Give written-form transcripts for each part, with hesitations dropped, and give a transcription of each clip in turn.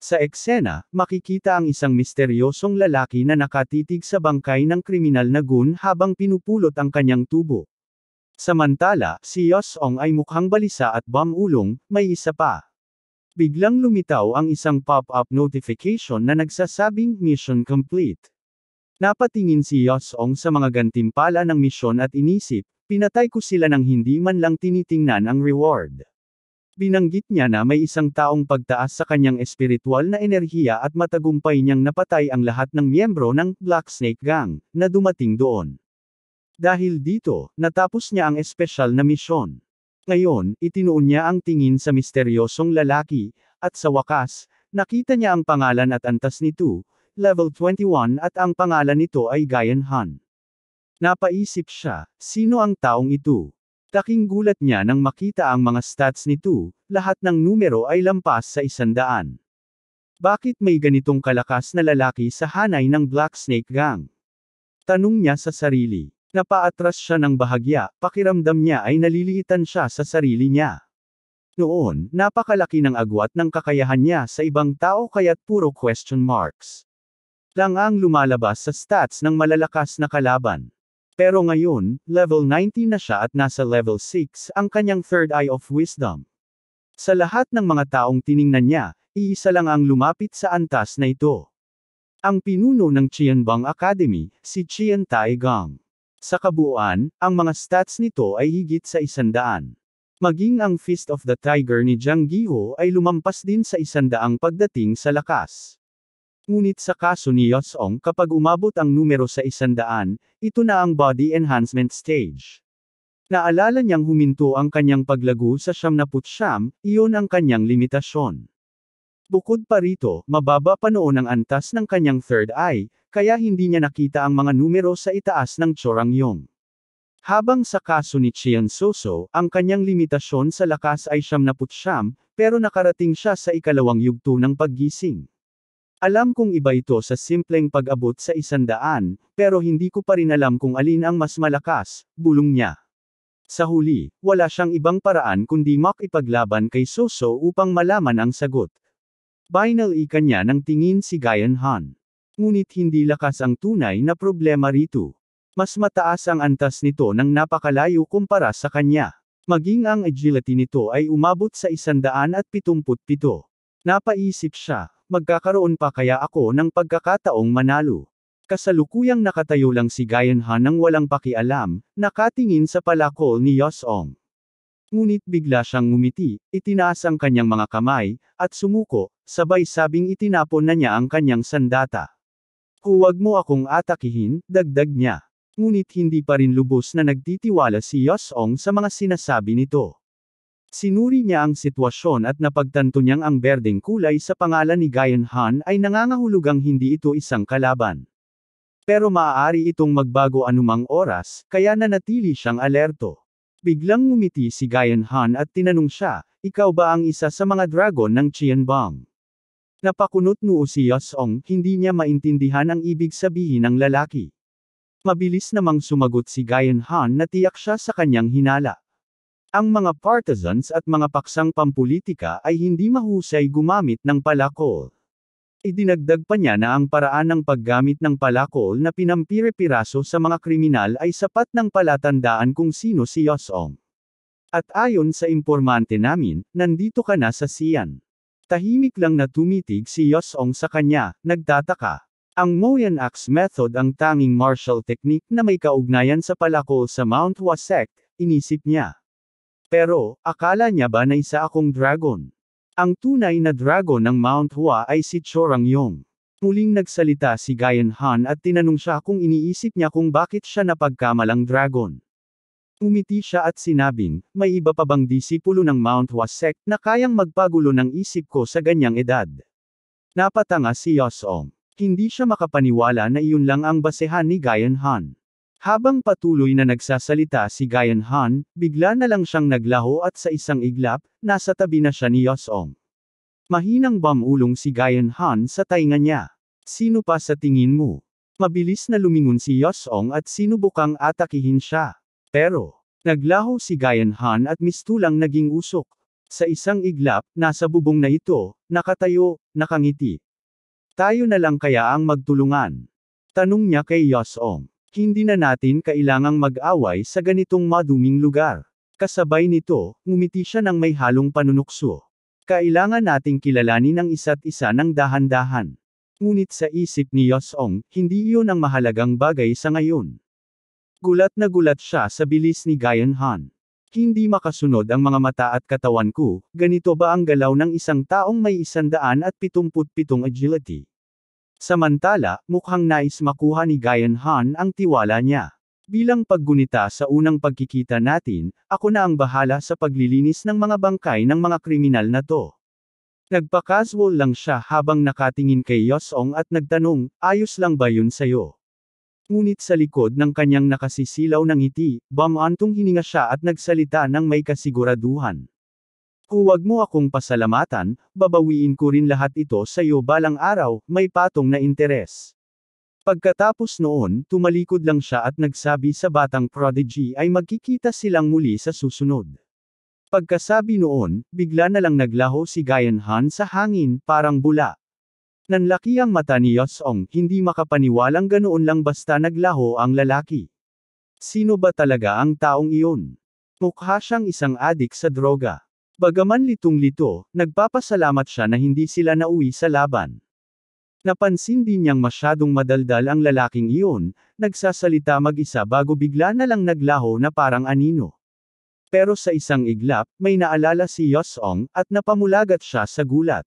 Sa eksena, makikita ang isang misteryosong lalaki na nakatitig sa bangkay ng kriminal na gun habang pinupulot ang kanyang tubo. Samantala, si Yosong ay mukhang balisa at bumulong, may isa pa. Biglang lumitaw ang isang pop-up notification na nagsasabing mission complete. Napatingin si Yosong sa mga gantimpala ng misyon at inisip, pinatay ko sila nang hindi man lang tinitingnan ang reward. Binanggit niya na may isang taong pagtaas sa kanyang espiritual na enerhiya at matagumpay niyang napatay ang lahat ng miyembro ng Black Snake Gang na dumating doon. Dahil dito, natapos niya ang espesyal na misyon. Ngayon, itinuon niya ang tingin sa misteryosong lalaki, at sa wakas, nakita niya ang pangalan at antas nito, level 21 at ang pangalan nito ay Guyan Han. Napaisip siya, sino ang taong ito? Taking gulat niya nang makita ang mga stats nito, lahat ng numero ay lampas sa 100. Bakit may ganitong kalakas na lalaki sa hanay ng Black Snake Gang? Tanong niya sa sarili. Napaatras siya ng bahagya, pakiramdam niya ay naliliitan siya sa sarili niya. Noon, napakalaki ng agwat ng kakayahan niya sa ibang tao kaya't puro question marks lang ang lumalabas sa stats ng malalakas na kalaban. Pero ngayon, level 90 na siya at nasa level 6 ang kanyang third eye of wisdom. Sa lahat ng mga taong tiningnan niya, iisa lang ang lumapit sa antas na ito. Ang pinuno ng Qianbang Academy, si Qian Taigang. Sa kabuuan, ang mga stats nito ay higit sa 100. Maging ang Fist of the Tiger ni Jiang Giho ay lumampas din sa 100 pagdating sa lakas. Ngunit sa kaso ni Yosong kapag umabot ang numero sa 100, ito na ang body enhancement stage. Naalala niyang huminto ang kanyang paglago sa 99, iyon ang kanyang limitasyon. Bukod pa rito, mababa pa noon ang antas ng kanyang third eye, kaya hindi niya nakita ang mga numero sa itaas ng Chorangyong. Habang sa kaso ni Qian Soso, ang kanyang limitasyon sa lakas ay 99, pero nakarating siya sa ikalawang yugto ng paggising. Alam kong iba ito sa simpleng pag-abot sa 100, pero hindi ko pa rin alam kung alin ang mas malakas, bulong niya. Sa huli, wala siyang ibang paraan kundi makipaglaban kay Soso upang malaman ang sagot. Binalikan niya ng tingin si Guyan Han. Ngunit hindi lakas ang tunay na problema rito. Mas mataas ang antas nito nang napakalayo kumpara sa kanya. Maging ang agility nito ay umabot sa 177. Napaisip siya, magkakaroon pa kaya ako ng pagkakataong manalo? Kasalukuyang nakatayo lang si Guyan Han nang walang pakialam, nakatingin sa palakol ni Yosong. Ngunit bigla siyang ngumiti, itinaas ang kanyang mga kamay, at sumuko, sabay sabing itinapon na niya ang kanyang sandata. Huwag mo akong atakihin, dagdag niya. Ngunit hindi pa rin lubos na nagtitiwala si Yosong sa mga sinasabi nito. Sinuri niya ang sitwasyon at napagtanto niyang ang berdeng kulay sa pangalan ni Guyan Han ay nangangahulugang hindi ito isang kalaban. Pero maaari itong magbago anumang oras, kaya nanatili siyang alerto. Biglang ngumiti si Guyan Han at tinanong siya, ikaw ba ang isa sa mga dragon ng Qianbang? Napakunot noo si Yosong, hindi niya maintindihan ang ibig sabihin ng lalaki. Mabilis namang sumagot si Guyan Han na tiyak siya sa kanyang hinala. Ang mga partisans at mga paksang pampulitika ay hindi mahusay gumamit ng palakol. Idinagdag pa niya na ang paraan ng paggamit ng palakol na pinampire-piraso sa mga kriminal ay sapat ng palatandaan kung sino si Yosong. At ayon sa impormante namin, nandito ka na sa Xi'an. Tahimik lang na tumitig si Yosong sa kanya, nagtataka. Ang Moyan Axe Method ang tanging martial technique na may kaugnayan sa palakol sa Mount Hua Sect, inisip niya. Pero, akala niya ba na isa akong dragon? Ang tunay na dragon ng Mount Hua ay si Chorangyong. Muling nagsalita si Guyan Han at tinanong siya kung iniisip niya kung bakit siya napagkamalang dragon. Umiti siya at sinabing, may iba pa bang disipulo ng Mount Hua Sect na kayang magpagulo ng isip ko sa ganyang edad? Napatanga si Yosong. Hindi siya makapaniwala na iyon lang ang basehan ni Guyan Han. Habang patuloy na nagsasalita si Guyan Han, bigla na lang siyang naglaho at sa isang iglap, nasa tabi na siya ni Yosong. Mahinang bumulong si Guyan Han sa tainga niya. Sino pa sa tingin mo? Mabilis na lumingon si Yosong at sinubukang atakihin siya. Pero, naglaho si Guyan Han at mistulang naging usok. Sa isang iglap, nasa bubong na ito, nakatayo, nakangiti. Tayo na lang kaya ang magtulungan? Tanong niya kay Yosong. Hindi na natin kailangang mag-away sa ganitong maduming lugar. Kasabay nito, ngumiti siya ng may halong panunukso. Kailangan nating kilalanin ang isa't isa ng dahan-dahan. Ngunit sa isip ni Yosong, hindi iyon ang mahalagang bagay sa ngayon. Gulat na gulat siya sa bilis ni Gayan Han. Hindi makasunod ang mga mata at katawan ko, ganito ba ang galaw ng isang taong may 177 agility? Samantala, mukhang nais makuha ni Gayan Han ang tiwala niya. Bilang paggunita sa unang pagkikita natin, ako na ang bahala sa paglilinis ng mga bangkay ng mga kriminal na to. Nagpa-casual lang siya habang nakatingin kay Yosong at nagtanong, ayos lang ba yun sayo? Ngunit sa likod ng kanyang nakasisilaw ng ngiti, bumantong hininga siya at nagsalita ng may kasiguraduhan. Huwag mo akong pasalamatan, babawiin ko rin lahat ito sa iyo balang araw, may patong na interes. Pagkatapos noon, tumalikod lang siya at nagsabi sa batang prodigy ay magkikita silang muli sa susunod. Pagkasabi noon, bigla na lang naglaho si Gayan Han sa hangin, parang bula. Nanlaki ang mata ni Yosong, hindi makapaniwalang ganoon lang basta naglaho ang lalaki. Sino ba talaga ang taong iyon? Mukha siyang isang adik sa droga. Bagaman litong-lito, nagpapasalamat siya na hindi sila nauwi sa laban. Napansin din niyang masyadong madaldal ang lalaking iyon, nagsasalita mag-isa bago bigla na lang naglaho na parang anino. Pero sa isang iglap, may naalala si Yosong, at napamulagat siya sa gulat.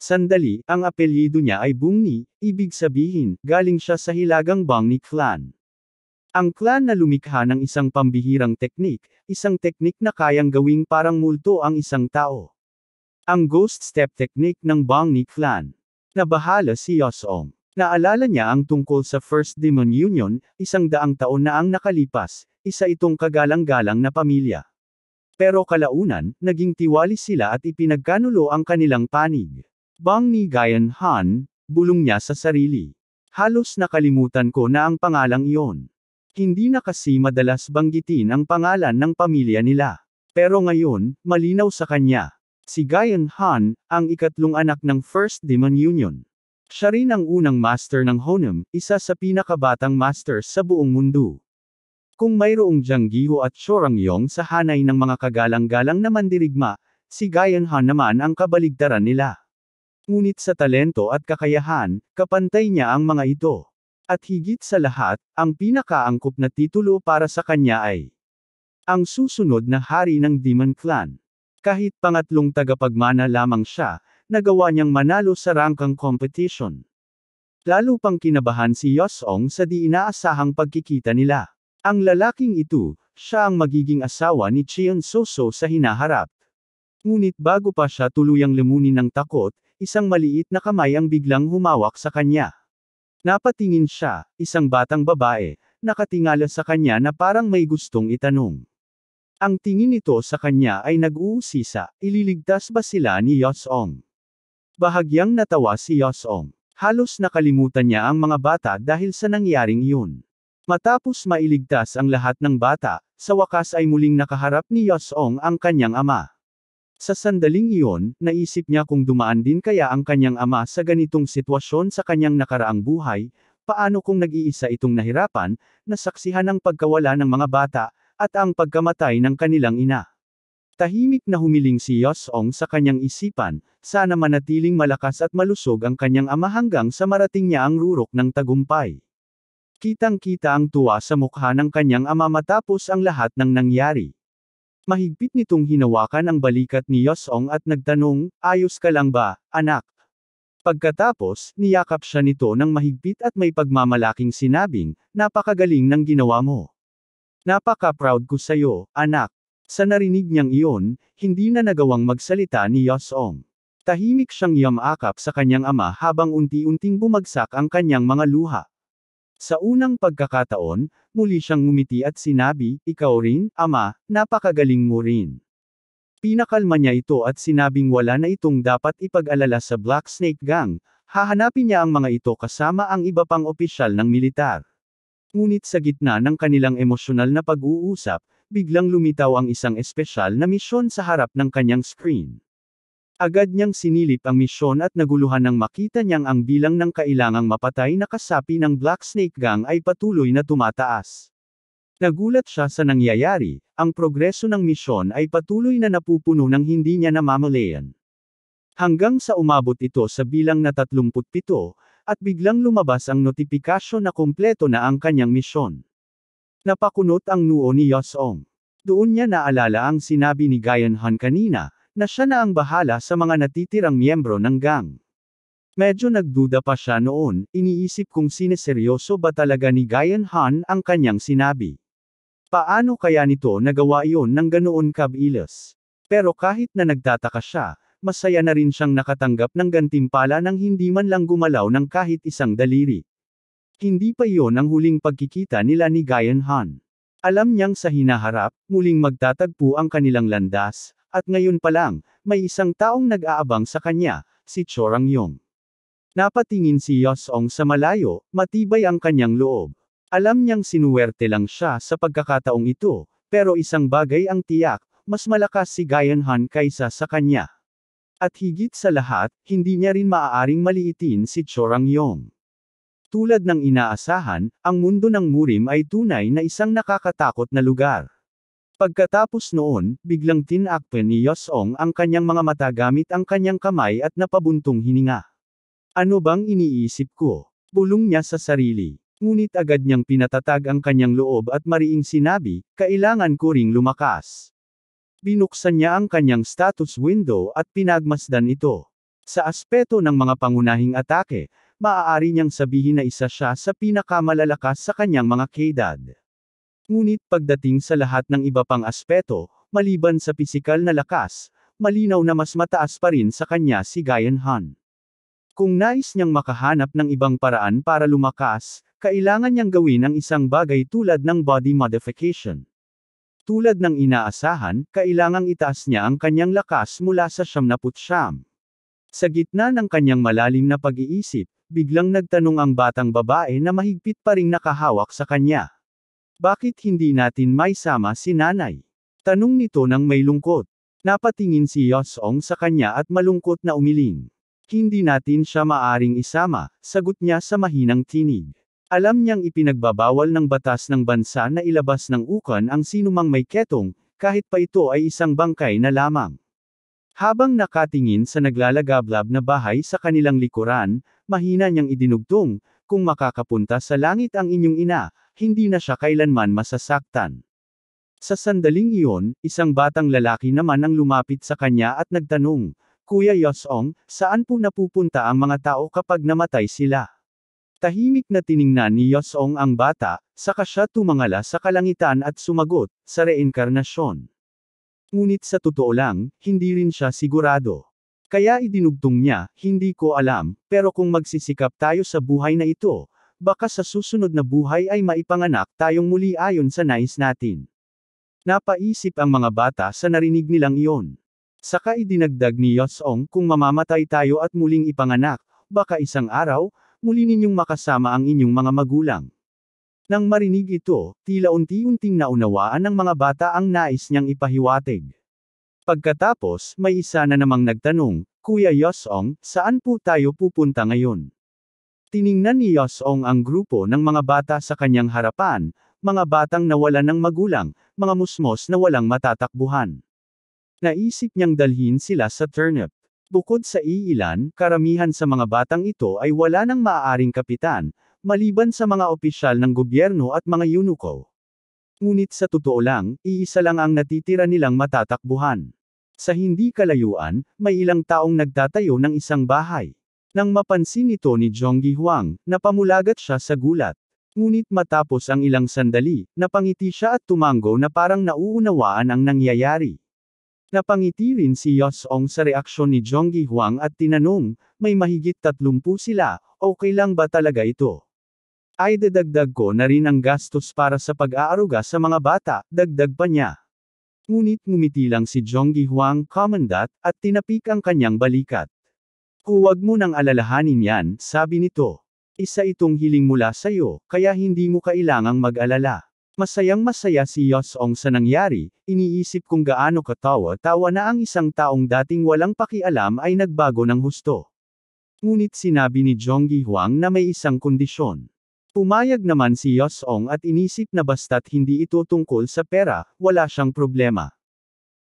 Sandali, ang apelyido niya ay Bungni, ibig sabihin, galing siya sa hilagang Bungni clan. Ang clan na lumikha ng isang pambihirang teknik, isang teknik na kayang gawing parang multo ang isang tao. Ang ghost step technique ng Bungni clan. Nabahala si Yosong. Naalala niya ang tungkol sa First Demon Union, 100 taon na ang nakalipas, isa itong kagalang-galang na pamilya. Pero kalaunan, naging tiwali sila at ipinagkanulo ang kanilang panig. Bungni Gayan Han, bulong niya sa sarili. Halos nakalimutan ko na ang pangalang iyon. Hindi na kasi madalas banggitin ang pangalan ng pamilya nila. Pero ngayon, malinaw sa kanya. Si Gayan Han, ang ikatlong anak ng First Demon Union. Siya rin ang unang master ng Honem, isa sa pinakabatang masters sa buong mundo. Kung mayroong Jianggiho at Shorangyong sa hanay ng mga kagalang-galang na mandirigma, si Gayan Han naman ang kabaligtaran nila. Ngunit sa talento at kakayahan, kapantay niya ang mga ito. At higit sa lahat, ang pinakaangkop na titulo para sa kanya ay ang susunod na hari ng Demon Clan. Kahit pangatlong tagapagmana lamang siya, nagawa niyang manalo sa rangkang competition. Lalo pang kinabahan si Yosong sa di inaasahang pagkikita nila. Ang lalaking ito, siya ang magiging asawa ni Cheon Soso sa hinaharap. Ngunit bago pa siya tuluyang lumunin ng takot, isang maliit na kamay ang biglang humawak sa kanya. Napatingin siya, isang batang babae, nakatingala sa kanya na parang may gustong itanong. Ang tingin nito sa kanya ay nag-uusisa, ililigtas ba sila ni Yosong? Bahagyang natawa si Yosong. Halos nakalimutan niya ang mga bata dahil sa nangyaring iyon. Matapos mailigtas ang lahat ng bata, sa wakas ay muling nakaharap ni Yosong ang kanyang ama. Sa sandaling iyon, naisip niya kung dumaan din kaya ang kanyang ama sa ganitong sitwasyon sa kanyang nakaraang buhay, paano kung nag-iisa itong nahirapan, nasaksihan ang pagkawala ng mga bata, at ang pagkamatay ng kanilang ina. Tahimik na humiling si Yosong sa kanyang isipan, sana manatiling malakas at malusog ang kanyang ama hanggang sa marating niya ang rurok ng tagumpay. Kitang-kita ang tuwa sa mukha ng kanyang ama matapos ang lahat ng nangyari. Mahigpit nitong hinawakan ang balikat ni Yosong at nagtanong, ayos ka lang ba, anak? Pagkatapos, niyakap siya nito ng mahigpit at may pagmamalaking sinabing, napakagaling ng ginawa mo. Napaka-proud ko sa'yo, anak. Sa narinig niyang iyon, hindi na nagawang magsalita ni Yosong. Tahimik siyang yamakap sa kanyang ama habang unti-unting bumagsak ang kanyang mga luha. Sa unang pagkakataon, muli siyang ngumiti at sinabi, ikaw rin, ama, napakagaling mo rin. Pinakalma niya ito at sinabing wala na itong dapat ipag-alala sa Black Snake Gang, hahanapin niya ang mga ito kasama ang iba pang opisyal ng militar. Ngunit sa gitna ng kanilang emosyonal na pag-uusap, biglang lumitaw ang isang espesyal na misyon sa harap ng kanyang screen. Agad niyang sinilip ang misyon at naguluhan nang makita niyang ang bilang ng kailangang mapatay na kasapi ng Black Snake Gang ay patuloy na tumataas. Nagulat siya sa nangyayari, ang progreso ng misyon ay patuloy na napupuno ng hindi niya namamalayan. Hanggang sa umabot ito sa bilang na 37, at biglang lumabas ang notifikasyon na kumpleto na ang kanyang misyon. Napakunot ang noo ni Yosong. Doon niya naalala ang sinabi ni Guyon Han kanina, na siya na ang bahala sa mga natitirang miyembro ng gang. Medyo nagduda pa siya noon, iniisip kung sineseryoso ba talaga ni Guyon Han ang kanyang sinabi. Paano kaya nito nagawa iyon ng ganoon kabilis? Pero kahit na nagtataka siya, masaya na rin siyang nakatanggap ng gantimpala nang hindi man lang gumalaw ng kahit isang daliri. Hindi pa iyon ang huling pagkikita nila ni Guyon Han. Alam niyang sa hinaharap, muling magtatagpo ang kanilang landas, at ngayon pa lang, may isang taong nag-aabang sa kanya, si Cho Rang-yong. Napatingin si Yosong sa malayo, matibay ang kanyang loob. Alam niyang sinuwerte lang siya sa pagkakataong ito, pero isang bagay ang tiyak, mas malakas si Guyon Han kaysa sa kanya. At higit sa lahat, hindi niya rin maaaring maliitin si Cho Rang-yong. Tulad ng inaasahan, ang mundo ng Murim ay tunay na isang nakakatakot na lugar. Pagkatapos noon, biglang tinakpan ni Yosong ang kanyang mga mata gamit ang kanyang kamay at napabuntong hininga. Ano bang iniisip ko? Bulong niya sa sarili. Ngunit agad niyang pinatatag ang kanyang loob at mariing sinabi, kailangan ko ring lumakas. Binuksan niya ang kanyang status window at pinagmasdan ito. Sa aspeto ng mga pangunahing atake, maaari niyang sabihin na isa siya sa pinakamalalakas sa kanyang mga kaedad. Ngunit pagdating sa lahat ng iba pang aspeto, maliban sa pisikal na lakas, malinaw na mas mataas pa rin sa kanya si Guyon Han. Kung nais niyang makahanap ng ibang paraan para lumakas, kailangan niyang gawin ang isang bagay tulad ng body modification. Tulad ng inaasahan, kailangang itaas niya ang kanyang lakas mula sa 79. Sa gitna ng kanyang malalim na pag-iisip, biglang nagtanong ang batang babae na mahigpit pa ring nakahawak sa kanya. Bakit hindi natin maisama si nanay? Tanong nito nang may lungkot. Napatingin si Yosong sa kanya at malungkot na umiling. Hindi natin siya maaring isama, sagot niya sa mahinang tinig. Alam niyang ipinagbabawal ng batas ng bansa na ilabas ng ukan ang sinumang may ketong, kahit pa ito ay isang bangkay na lamang. Habang nakatingin sa naglalagablab na bahay sa kanilang likuran, mahina niyang idinugtong, kung makakapunta sa langit ang inyong ina, hindi na siya kailanman masasaktan. Sa sandaling iyon, isang batang lalaki naman ang lumapit sa kanya at nagtanong, Kuya Yosong, saan po napupunta ang mga tao kapag namatay sila? Tahimik na tiningnan ni Yosong ang bata, saka siya tumangala sa kalangitan at sumagot, sa reinkarnasyon. Ngunit sa totoo lang, hindi rin siya sigurado. Kaya idinugtong niya, hindi ko alam, pero kung magsisikap tayo sa buhay na ito, baka sa susunod na buhay ay maipanganak tayong muli ayon sa nais natin. Napaisip ang mga bata sa narinig nilang iyon. Saka idinagdag ni Yosong kung mamamatay tayo at muling ipanganak, baka isang araw, muli ninyong makasama ang inyong mga magulang. Nang marinig ito, tila unti-unting naunawaan ng mga bata ang nais niyang ipahiwatig. Pagkatapos, may isa na namang nagtanong, Kuya Yosong, saan po tayo pupunta ngayon? Tiningnan ni Yosong ang grupo ng mga bata sa kanyang harapan, mga batang nawalan ng magulang, mga musmos na walang matatakbuhan. Naisip niyang dalhin sila sa turnip. Bukod sa iilan, karamihan sa mga batang ito ay wala nang maaaring kapitan, maliban sa mga opisyal ng gobyerno at mga eunuko. Ngunit sa totoo lang, iisa lang ang natitira nilang matatakbuhan. Sa hindi kalayuan, may ilang taong nagtatayo ng isang bahay. Nang mapansin ito ni Zhongyi Huang, napamulagat siya sa gulat. Ngunit matapos ang ilang sandali, napangiti siya at tumango na parang nauunawaan ang nangyayari. Napangiti rin si Yosong sa reaksyon ni Zhongyi Huang at tinanong, may mahigit 30 sila, okay lang ba talaga ito? Ay dadagdag ko na rin ang gastos para sa pag-aaruga sa mga bata, dagdag pa niya. Ngunit ngumiti lang si Zhongyi Huang, Commandant, at tinapik ang kanyang balikat. Huwag mo nang alalahanin yan, sabi nito. Isa itong hiling mula sa iyo, kaya hindi mo kailangang mag-alala. Masayang-masaya si Yosong sa nangyari, iniisip kung gaano katawa-tawa na ang isang taong dating walang pakialam ay nagbago ng husto. Ngunit sinabi ni Jonggi Huang na may isang kondisyon. Pumayag naman si Yosong at inisip na basta't hindi ito tungkol sa pera, wala siyang problema.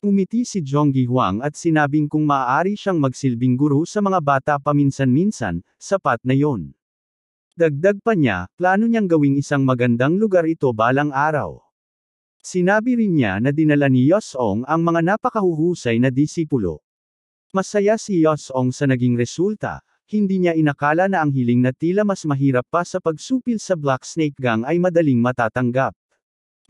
Umiti si Jonggi Huang at sinabing kung maaari siyang magsilbing guro sa mga bata paminsan-minsan, sapat na yon. Dagdag pa niya, plano niyang gawing isang magandang lugar ito balang araw. Sinabi rin niya na dinala ni Yosong ang mga napakahuhusay na disipulo. Masaya si Yosong sa naging resulta, hindi niya inakala na ang hiling na tila mas mahirap pa sa pagsupil sa Black Snake Gang ay madaling matatanggap.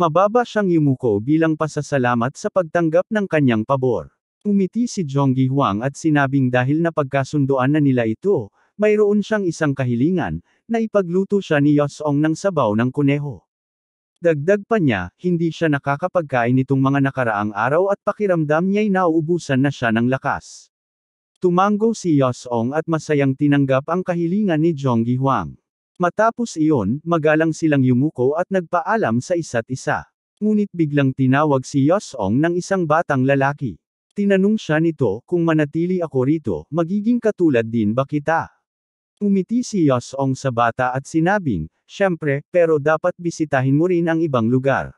Mababa siyang yumuko bilang pasasalamat sa pagtanggap ng kanyang pabor. Umiti si Jonggi Huang at sinabing dahil napagkasundoan na nila ito, mayroon siyang isang kahilingan, na ipagluto siya ni Yosong ng sabaw ng kuneho. Dagdag pa niya, hindi siya nakakapagkain nitong mga nakaraang araw at pakiramdam niya'y nauubusan na siya ng lakas. Tumango si Yosong at masayang tinanggap ang kahilingan ni Jonggi Huang. Matapos iyon, magalang silang yumuko at nagpaalam sa isa't isa. Ngunit biglang tinawag si Yosong ng isang batang lalaki. Tinanong siya nito, kung manatili ako rito, magiging katulad din ba kita? Umiti si Yosong sa bata at sinabing, syempre, pero dapat bisitahin mo rin ang ibang lugar.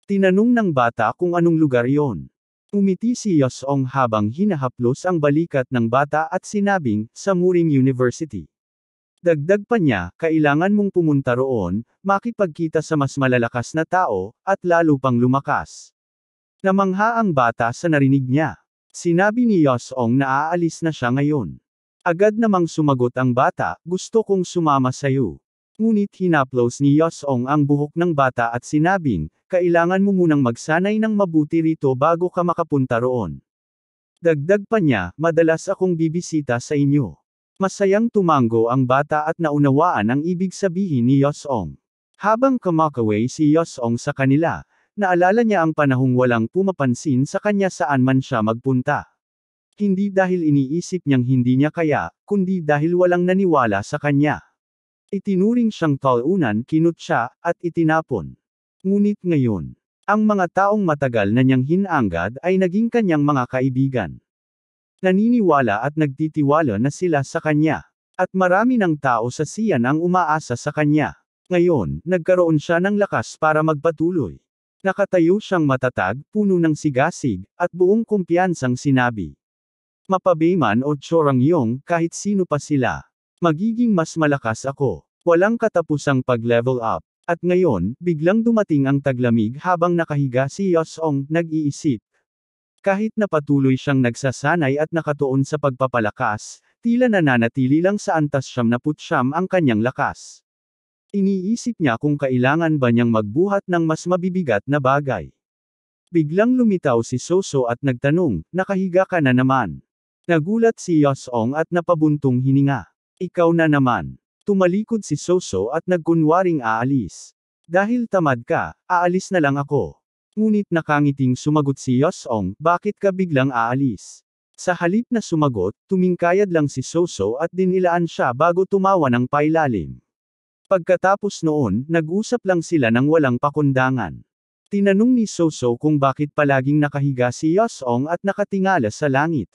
Tinanong ng bata kung anong lugar iyon. Umiti si Yosong habang hinahaplos ang balikat ng bata at sinabing, sa Murim University. Dagdag pa niya, kailangan mong pumunta roon, makipagkita sa mas malalakas na tao, at lalo pang lumakas. Namangha ang bata sa narinig niya. Sinabi ni Yosong na aalis na siya ngayon. Agad namang sumagot ang bata, gusto kong sumama sayo. Ngunit hinaplos ni Yosong ang buhok ng bata at sinabing, kailangan mo munang magsanay ng mabuti rito bago ka makapunta roon. Dagdag pa niya, madalas akong bibisita sa inyo. Masayang tumango ang bata at naunawaan ang ibig sabihin ni Yosong. Habang kumakaway si Yosong sa kanila, naalala niya ang panahong walang pumapansin sa kanya saan man siya magpunta. Hindi dahil iniisip niyang hindi niya kaya, kundi dahil walang naniwala sa kanya. Itinuring siyang talunan, kinut siya, at itinapon. Ngunit ngayon, ang mga taong matagal na niyang hinanggad ay naging kanyang mga kaibigan. Naniniwala at nagtitiwala na sila sa kanya. At marami ng tao sa Sian ang umaasa sa kanya. Ngayon, nagkaroon siya ng lakas para magpatuloy. Nakatayo siyang matatag, puno ng sigasig, at buong kumpiyansang sinabi. Mapabayman o Chorangyong, kahit sino pa sila. Magiging mas malakas ako. Walang katapusang pag-level up. At ngayon, biglang dumating ang taglamig habang nakahiga si Yosong, nag-iisip. Kahit na patuloy siyang nagsasanay at nakatuon sa pagpapalakas, tila nananatili lang sa antas 79 ang kanyang lakas. Iniisip niya kung kailangan ba niyang magbuhat ng mas mabibigat na bagay. Biglang lumitaw si Soso at nagtanong, nakahiga ka na naman. Nagulat si Yosong at napabuntong hininga. Ikaw na naman. Tumalikod si Soso at nagkunwaring aalis. Dahil tamad ka, aalis na lang ako. Ngunit nakangiting sumagot si Yosong, bakit ka biglang aalis? Sa halip na sumagot, tumingkayad lang si Soso at dinilaan siya bago tumawa ng pailalim. Pagkatapos noon, nag-usap lang sila ng walang pakundangan. Tinanong ni Soso kung bakit palaging nakahiga si Yosong at nakatingala sa langit.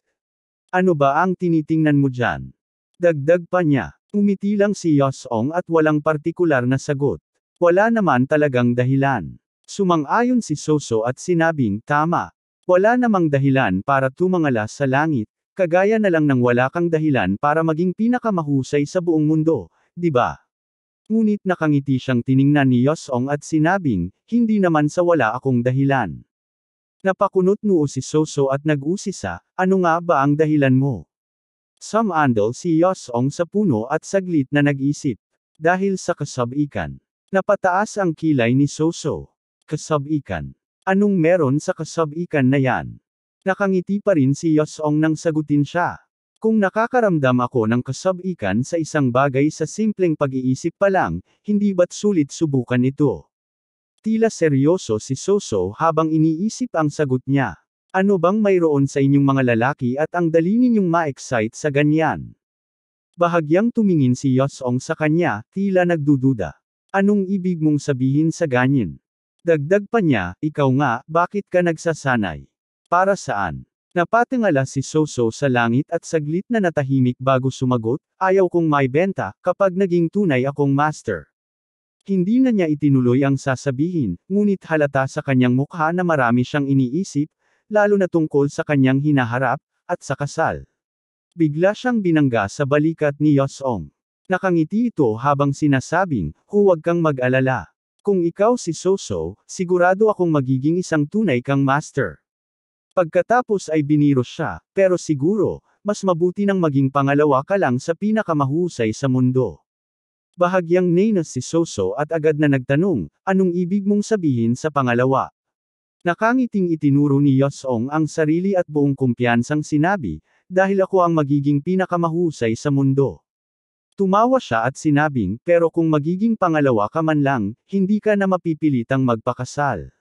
Ano ba ang tinitingnan mo dyan? Dagdag pa niya. Umiti lang si Yosong at walang partikular na sagot. Wala naman talagang dahilan. Sumang-ayon si Soso at sinabing, tama. Wala namang dahilan para tumangala sa langit, kagaya na lang ng wala kang dahilan para maging pinakamahusay sa buong mundo, di ba? Ngunit nakangiti siyang tiningnan ni Yosong at sinabing, hindi naman sa wala akong dahilan. Napakunot noo si Soso at nag-usisa, ano nga ba ang dahilan mo? Sumandal si Yosong sa puno at saglit na nag-isip. Dahil sa kasabikan. Napataas ang kilay ni Soso. Kasabikan. Anong meron sa kasabikan na yan? Nakangiti pa rin si Yosong nang sagutin siya. Kung nakakaramdam ako ng kasabikan sa isang bagay sa simpleng pag-iisip pa lang, hindi ba't sulit subukan ito? Tila seryoso si Soso habang iniisip ang sagot niya. Ano bang mayroon sa inyong mga lalaki at ang dali ninyong ma-excite sa ganyan? Bahagyang tumingin si Yosong sa kanya, tila nagdududa. Anong ibig mong sabihin sa ganyan? Dagdag pa niya, ikaw nga, bakit ka nagsasanay? Para saan? Napatingala si Soso sa langit at saglit na natahimik bago sumagot, ayaw kong maibenta, kapag naging tunay akong master. Hindi na niya itinuloy ang sasabihin, ngunit halata sa kanyang mukha na marami siyang iniisip, lalo na tungkol sa kanyang hinaharap, at sa kasal. Bigla siyang binangga sa balikat ni Yosong. Nakangiti ito habang sinasabing, huwag kang mag-alala. Kung ikaw si Soso, sigurado akong magiging isang tunay kang master. Pagkatapos ay biniro siya, pero siguro, mas mabuti nang maging pangalawa ka lang sa pinakamahusay sa mundo. Bahagyang nainis si Soso at agad na nagtanong, anong ibig mong sabihin sa pangalawa? Nakangiting itinuro ni Yosong ang sarili at buong kumpiyansang sinabi, dahil ako ang magiging pinakamahusay sa mundo. Tumawa siya at sinabing, pero kung magiging pangalawa ka man lang, hindi ka na mapipilitang magpakasal.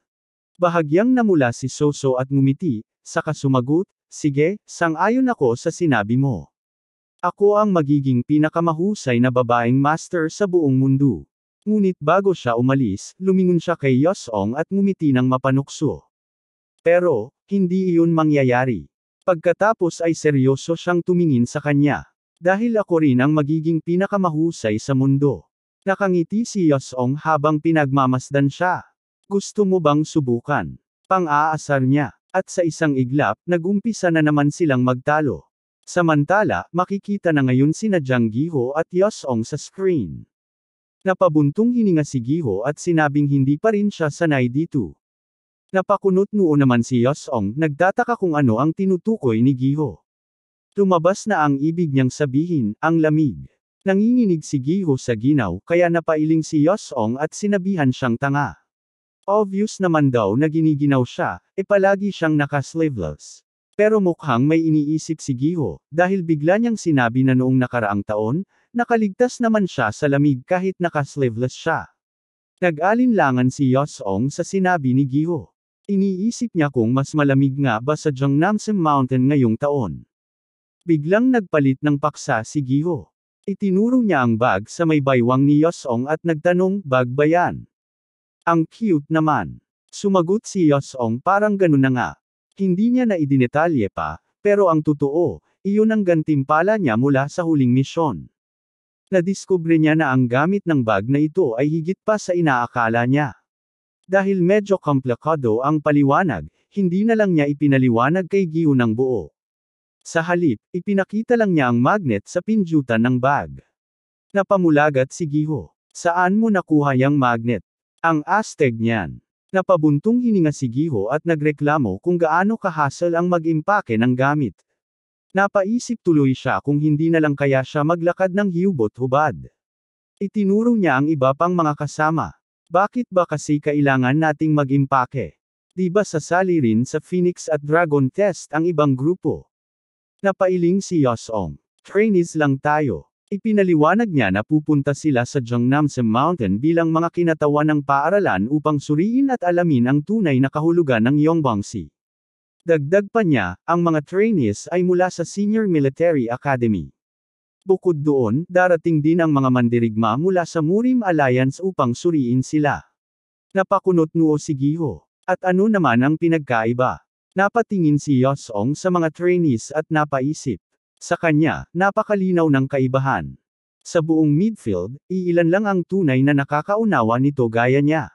Bahagyang namula si Soso at ngumiti, saka sumagot, sige, sang-ayon ako sa sinabi mo. Ako ang magiging pinakamahusay na babaeng master sa buong mundo. Ngunit bago siya umalis, lumingon siya kay Yosong at ngumiti ng mapanukso. Pero, hindi iyon mangyayari. Pagkatapos ay seryoso siyang tumingin sa kanya. Dahil ako rin ang magiging pinakamahusay sa mundo. Nakangiti si Yosong habang pinagmamasdan siya. Gusto mo bang subukan? Pang-aasar niya. At sa isang iglap, nag-umpisa na naman silang magtalo. Samantala, makikita na ngayon sina Jang Giho at Yosong sa screen. Napabuntong hininga si Giho at sinabing hindi pa rin siya sanay dito. Napakunot noo naman si Yosong, nagtataka kung ano ang tinutukoy ni Giho. Lumabas na ang ibig niyang sabihin, ang lamig. Nanginginig si Giho sa ginaw, kaya napailing si Yosong at sinabihan siyang tanga. Obvious naman daw na giniginaw siya, palagi siyang naka-sleeveless. Pero mukhang may iniisip si Giho, dahil bigla niyang sinabi na noong nakaraang taon, nakaligtas naman siya sa lamig kahit naka-sleeveless siya. Nag-alinlangan si Yosong sa sinabi ni Giho. Iniisip niya kung mas malamig nga ba sa Jeongnam Mountain ngayong taon. Biglang nagpalit ng paksa si Giho. Itinuro niya ang bag sa may baywang ni Yosong at nagtanong, bag ba yan? Ang cute naman. Sumagot si Yosong parang ganun na nga. Hindi niya na idinetalye pa, pero ang totoo, iyon ang gantimpala niya mula sa huling misyon. Nadiskubre niya na ang gamit ng bag na ito ay higit pa sa inaakala niya. Dahil medyo komplikado ang paliwanag, hindi na lang niya ipinaliwanag kay Giho ng buo. Sa halip, ipinakita lang niya ang magnet sa pinjutan ng bag. Napamulagat si Giho. Saan mo nakuha yang magnet? Ang astig niyan. Napabuntong hininga si Giho at nagreklamo kung gaano ka-hassle ang mag-impake ng gamit. Napaisip tuloy siya kung hindi na lang kaya siya maglakad ng hubot-hubad. Itinuro niya ang iba pang mga kasama. Bakit ba kasi kailangan nating mag-impake? Di ba sasali rin sa Phoenix at Dragon Test ang ibang grupo? Napailing si Yosong. Trainees lang tayo. Ipinaliwanag niya na pupunta sila sa Jeongnam Mountain bilang mga kinatawan ng paaralan upang suriin at alamin ang tunay na kahulugan ng Yongbangsi. Dagdag pa niya, ang mga trainees ay mula sa Senior Military Academy. Bukod doon, darating din ang mga mandirigma mula sa Murim Alliance upang suriin sila. Napakunot noo si Giho. At ano naman ang pinagkaiba? Napatingin si Yosong sa mga trainees at napaisip. Sa kanya, napakalinaw ng kaibahan. Sa buong midfield, iilan lang ang tunay na nakakaunawa nito gaya niya.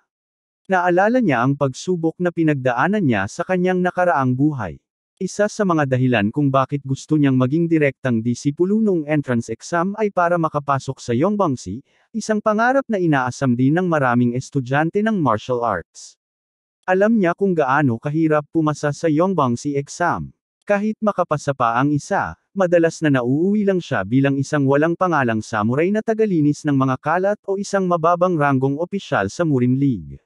Naalala niya ang pagsubok na pinagdaanan niya sa kanyang nakaraang buhay. Isa sa mga dahilan kung bakit gusto niyang maging direktang disipulo noong entrance exam ay para makapasok sa Yongbangsi, isang pangarap na inaasam din ng maraming estudyante ng martial arts. Alam niya kung gaano kahirap pumasa sa Yongbangsi exam. Kahit makapasa pa ang isa, madalas na nauuwi lang siya bilang isang walang pangalang samurai na tagalinis ng mga kalat o isang mababang ranggong opisyal sa Murim League.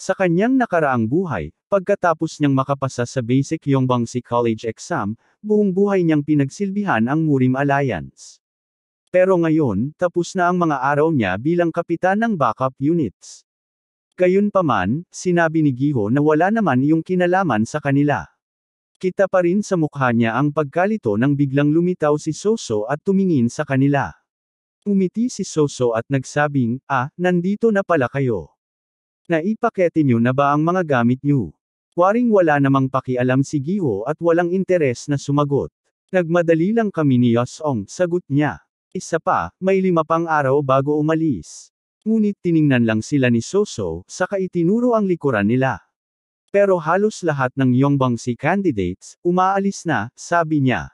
Sa kanyang nakaraang buhay, pagkatapos niyang makapasa sa Basic Yongbangsi College exam, buong buhay niyang pinagsilbihan ang Murim Alliance. Pero ngayon, tapos na ang mga araw niya bilang kapitan ng backup units. Gayunpaman, sinabi ni Giho na wala naman iyong kinalaman sa kanila. Kita pa rin sa mukha niya ang pagkalito nang biglang lumitaw si Soso at tumingin sa kanila. Umiti si Soso at nagsabing, nandito na pala kayo. Naipakete niyo na ba ang mga gamit niyo? Waring wala namang pakialam si Giho at walang interes na sumagot. Nagmadali lang kami ni Yosong, sagot niya. Isa pa, may 5 pang araw bago umalis. Ngunit tiningnan lang sila ni Soso, saka itinuro ang likuran nila. Pero halos lahat ng Yongbangsi candidates, umaalis na, sabi niya.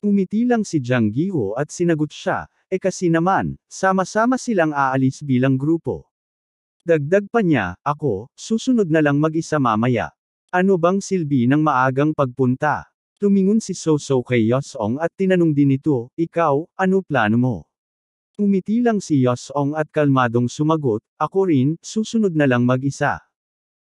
Umiti lang si Jang Giho at sinagot siya, kasi naman, sama-sama silang aalis bilang grupo. Dagdag pa niya, ako, susunod na lang mag-isa mamaya. Ano bang silbi ng maagang pagpunta? Tumingon si Soso kay Yosong at tinanong din ito, ikaw, ano plano mo? Umiti lang si Yosong at kalmadong sumagot, ako rin, susunod na lang mag-isa.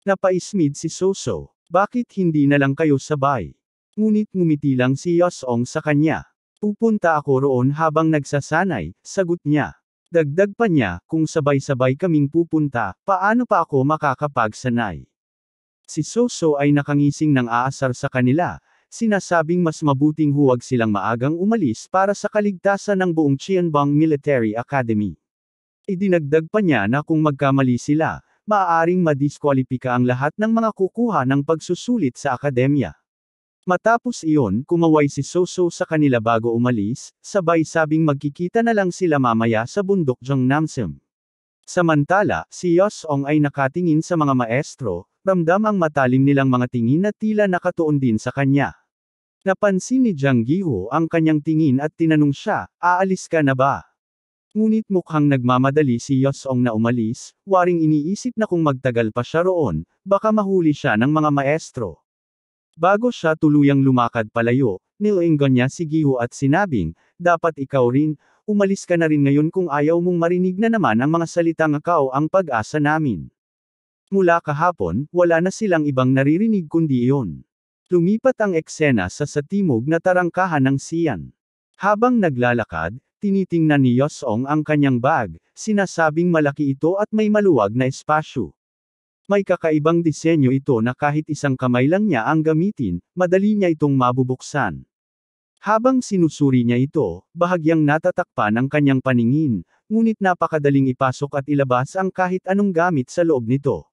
Napaismid si Soso, bakit hindi na lang kayo sabay? Ngunit ngumiti lang si Yosong sa kanya. Pupunta ako roon habang nagsasanay, sagot niya. Dagdag pa niya, kung sabay-sabay kaming pupunta, paano pa ako makakapagsanay? Si Soso ay nakangising ng aasar sa kanila, sinasabing mas mabuting huwag silang maagang umalis para sa kaligtasan ng buong Qianbang Military Academy. Idinagdag pa niya na kung magkamali sila, maaaring madiskwalipika ang lahat ng mga kukuha ng pagsusulit sa akademya. Matapos iyon, kumaway si Soso sa kanila bago umalis, sabay sabing magkikita na lang sila mamaya sa bundok Jeongnamseom. Samantala, si Yosong ay nakatingin sa mga maestro, ramdam ang matalim nilang mga tingin at tila nakatuon din sa kanya. Napansin ni Jang Giho ang kanyang tingin at tinanong siya, aalis ka na ba? Ngunit mukhang nagmamadali si Yosong na umalis, waring iniisip na kung magtagal pa siya roon, baka mahuli siya ng mga maestro. Bago siya tuluyang lumakad palayo, nilainggan niya si Giho at sinabing, dapat ikaw rin, umalis ka na rin ngayon kung ayaw mong marinig na naman ang mga salitang ikaw ang pag-asa namin. Mula kahapon, wala na silang ibang naririnig kundi iyon. Lumipat ang eksena sa timog na tarangkahan ng Sian. Habang naglalakad, tinitingnan ni Yosong ang kanyang bag, sinasabing malaki ito at may maluwag na espasyo. May kakaibang disenyo ito na kahit isang kamay lang niya ang gamitin, madali niya itong mabubuksan. Habang sinusuri niya ito, bahagyang natatakpan ang kanyang paningin, ngunit napakadaling ipasok at ilabas ang kahit anong gamit sa loob nito.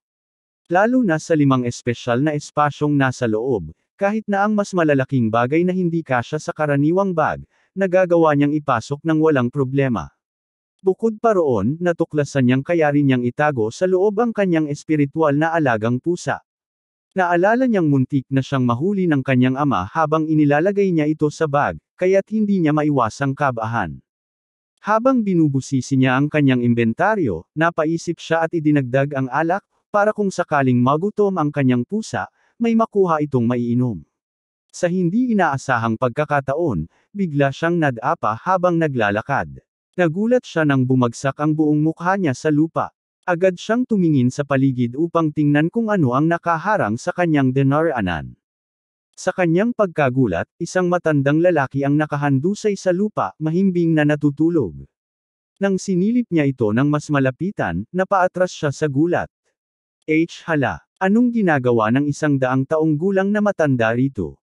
Lalo na sa 5 espesyal na espasyong nasa loob, kahit na ang mas malalaking bagay na hindi kasya sa karaniwang bag, nagagawa niyang ipasok ng walang problema. Bukod pa roon, natuklasan niyang kaya rin niyang itago sa loob ang kanyang espiritual na alagang pusa. Naalala niyang muntik na siyang mahuli ng kanyang ama habang inilalagay niya ito sa bag, kaya't hindi niya maiwasang kabahan. Habang binubusisi niya ang kanyang imbentaryo, napaisip siya at idinagdag ang alak, para kung sakaling magutom ang kanyang pusa, may makuha itong maiinom. Sa hindi inaasahang pagkakataon, bigla siyang nadapa habang naglalakad. Nagulat siya nang bumagsak ang buong mukha niya sa lupa. Agad siyang tumingin sa paligid upang tingnan kung ano ang nakaharang sa kanyang dinaraanan. Sa kanyang pagkagulat, isang matandang lalaki ang nakahandusay sa lupa, mahimbing na natutulog. Nang sinilip niya ito ng mas malapitan, napaatras siya sa gulat. Hala, anong ginagawa ng 100 taong gulang na matanda rito?